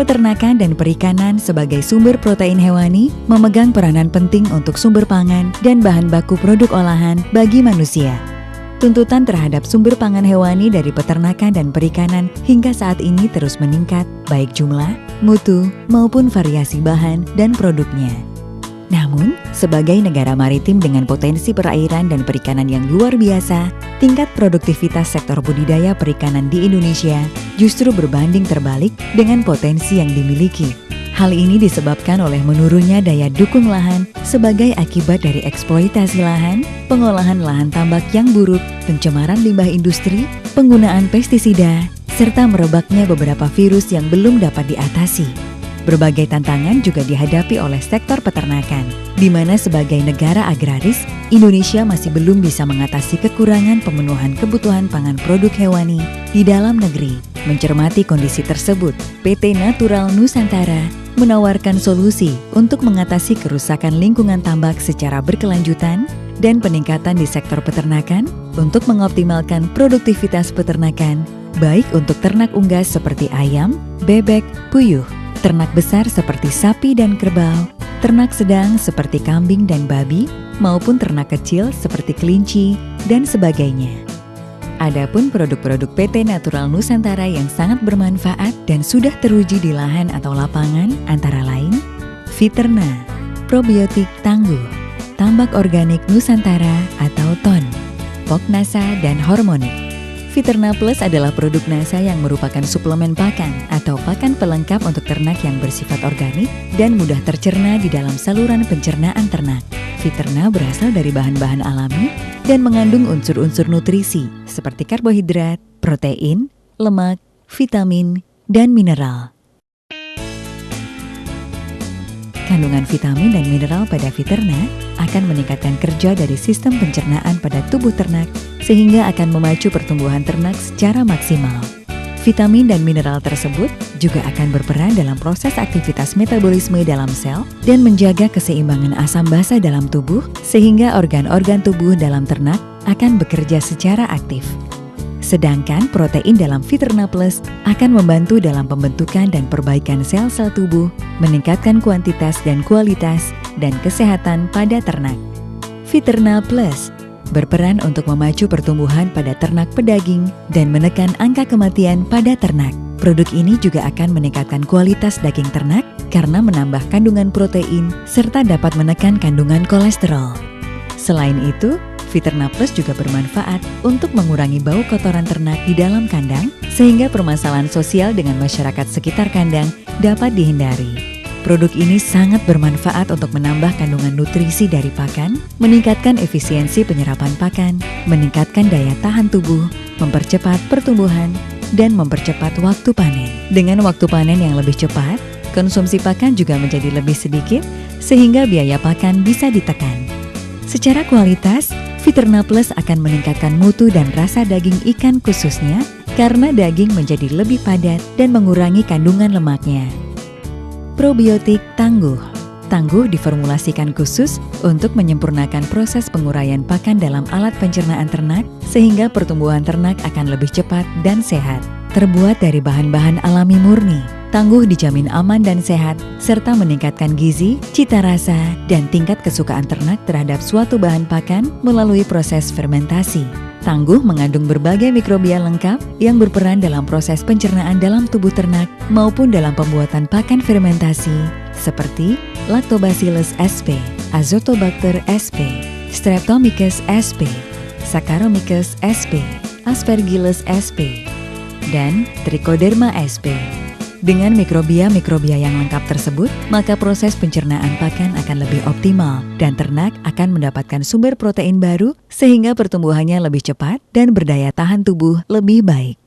Peternakan dan perikanan sebagai sumber protein hewani memegang peranan penting untuk sumber pangan dan bahan baku produk olahan bagi manusia. Tuntutan terhadap sumber pangan hewani dari peternakan dan perikanan hingga saat ini terus meningkat, baik jumlah, mutu, maupun variasi bahan dan produknya. Namun, sebagai negara maritim dengan potensi perairan dan perikanan yang luar biasa, tingkat produktivitas sektor budidaya perikanan di Indonesia justru berbanding terbalik dengan potensi yang dimiliki. Hal ini disebabkan oleh menurunnya daya dukung lahan sebagai akibat dari eksploitasi lahan, pengolahan lahan tambak yang buruk, pencemaran limbah industri, penggunaan pestisida, serta merebaknya beberapa virus yang belum dapat diatasi. Berbagai tantangan juga dihadapi oleh sektor peternakan, di mana sebagai negara agraris, Indonesia masih belum bisa mengatasi kekurangan pemenuhan kebutuhan pangan produk hewani di dalam negeri. Mencermati kondisi tersebut, PT Natural Nusantara menawarkan solusi untuk mengatasi kerusakan lingkungan tambak secara berkelanjutan dan peningkatan di sektor peternakan untuk mengoptimalkan produktivitas peternakan, baik untuk ternak unggas seperti ayam, bebek, puyuh, ternak besar seperti sapi dan kerbau, ternak sedang seperti kambing dan babi, maupun ternak kecil seperti kelinci, dan sebagainya. Adapun produk-produk PT Natural Nusantara yang sangat bermanfaat dan sudah teruji di lahan atau lapangan antara lain, Fiterna, probiotik tangguh, tambak organik Nusantara atau TON, Poknasa, dan Hormonik. Fiterna Plus adalah produk NASA yang merupakan suplemen pakan atau pakan pelengkap untuk ternak yang bersifat organik dan mudah tercerna di dalam saluran pencernaan ternak. Fiterna berasal dari bahan-bahan alami dan mengandung unsur-unsur nutrisi seperti karbohidrat, protein, lemak, vitamin, dan mineral. Kandungan vitamin dan mineral pada Fiterna akan meningkatkan kerja dari sistem pencernaan pada tubuh ternak sehingga akan memacu pertumbuhan ternak secara maksimal. Vitamin dan mineral tersebut juga akan berperan dalam proses aktivitas metabolisme dalam sel dan menjaga keseimbangan asam basa dalam tubuh sehingga organ-organ tubuh dalam ternak akan bekerja secara aktif. Sedangkan protein dalam Fiterna Plus akan membantu dalam pembentukan dan perbaikan sel-sel tubuh, meningkatkan kuantitas dan kualitas dan kesehatan pada ternak. Fiterna Plus berperan untuk memacu pertumbuhan pada ternak pedaging dan menekan angka kematian pada ternak. Produk ini juga akan meningkatkan kualitas daging ternak karena menambah kandungan protein serta dapat menekan kandungan kolesterol. Selain itu, Fiterna Plus juga bermanfaat untuk mengurangi bau kotoran ternak di dalam kandang sehingga permasalahan sosial dengan masyarakat sekitar kandang dapat dihindari. Produk ini sangat bermanfaat untuk menambah kandungan nutrisi dari pakan, meningkatkan efisiensi penyerapan pakan, meningkatkan daya tahan tubuh, mempercepat pertumbuhan, dan mempercepat waktu panen. Dengan waktu panen yang lebih cepat, konsumsi pakan juga menjadi lebih sedikit sehingga biaya pakan bisa ditekan. Secara kualitas, Fiterna Plus akan meningkatkan mutu dan rasa daging ikan khususnya karena daging menjadi lebih padat dan mengurangi kandungan lemaknya. Probiotik tangguh. Tangguh diformulasikan khusus untuk menyempurnakan proses penguraian pakan dalam alat pencernaan ternak sehingga pertumbuhan ternak akan lebih cepat dan sehat. Terbuat dari bahan-bahan alami murni, tangguh dijamin aman dan sehat serta meningkatkan gizi, cita rasa, dan tingkat kesukaan ternak terhadap suatu bahan pakan melalui proses fermentasi. Tangguh mengandung berbagai mikrobia lengkap yang berperan dalam proses pencernaan dalam tubuh ternak maupun dalam pembuatan pakan fermentasi seperti Lactobacillus sp, Azotobacter sp, Streptomyces sp, Saccharomyces sp, Aspergillus sp, dan Trichoderma sp. Dengan mikrobia-mikrobia yang lengkap tersebut, maka proses pencernaan pakan akan lebih optimal dan ternak akan mendapatkan sumber protein baru sehingga pertumbuhannya lebih cepat dan berdaya tahan tubuh lebih baik.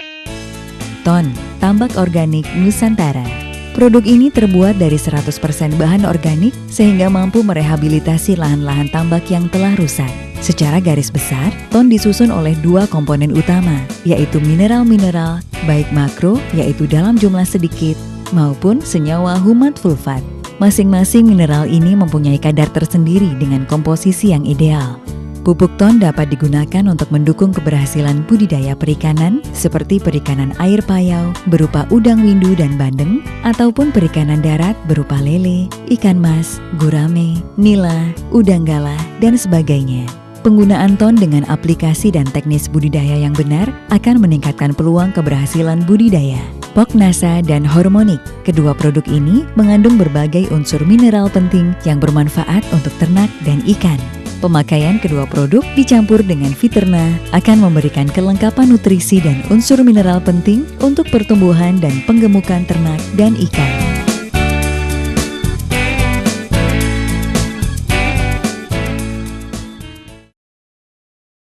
TON, tambak organik Nusantara. Produk ini terbuat dari 100% bahan organik sehingga mampu merehabilitasi lahan-lahan tambak yang telah rusak. Secara garis besar, TON disusun oleh dua komponen utama, yaitu mineral-mineral, baik makro, yaitu dalam jumlah sedikit, maupun senyawa humat fulfat. Masing-masing mineral ini mempunyai kadar tersendiri dengan komposisi yang ideal. Pupuk ton dapat digunakan untuk mendukung keberhasilan budidaya perikanan seperti perikanan air payau berupa udang windu dan bandeng, ataupun perikanan darat berupa lele, ikan mas, gurame, nila, udang galah, dan sebagainya. Penggunaan ton dengan aplikasi dan teknis budidaya yang benar akan meningkatkan peluang keberhasilan budidaya. Pognasa dan Hormonik, kedua produk ini mengandung berbagai unsur mineral penting yang bermanfaat untuk ternak dan ikan. Pemakaian kedua produk dicampur dengan Viterna akan memberikan kelengkapan nutrisi dan unsur mineral penting untuk pertumbuhan dan penggemukan ternak dan ikan.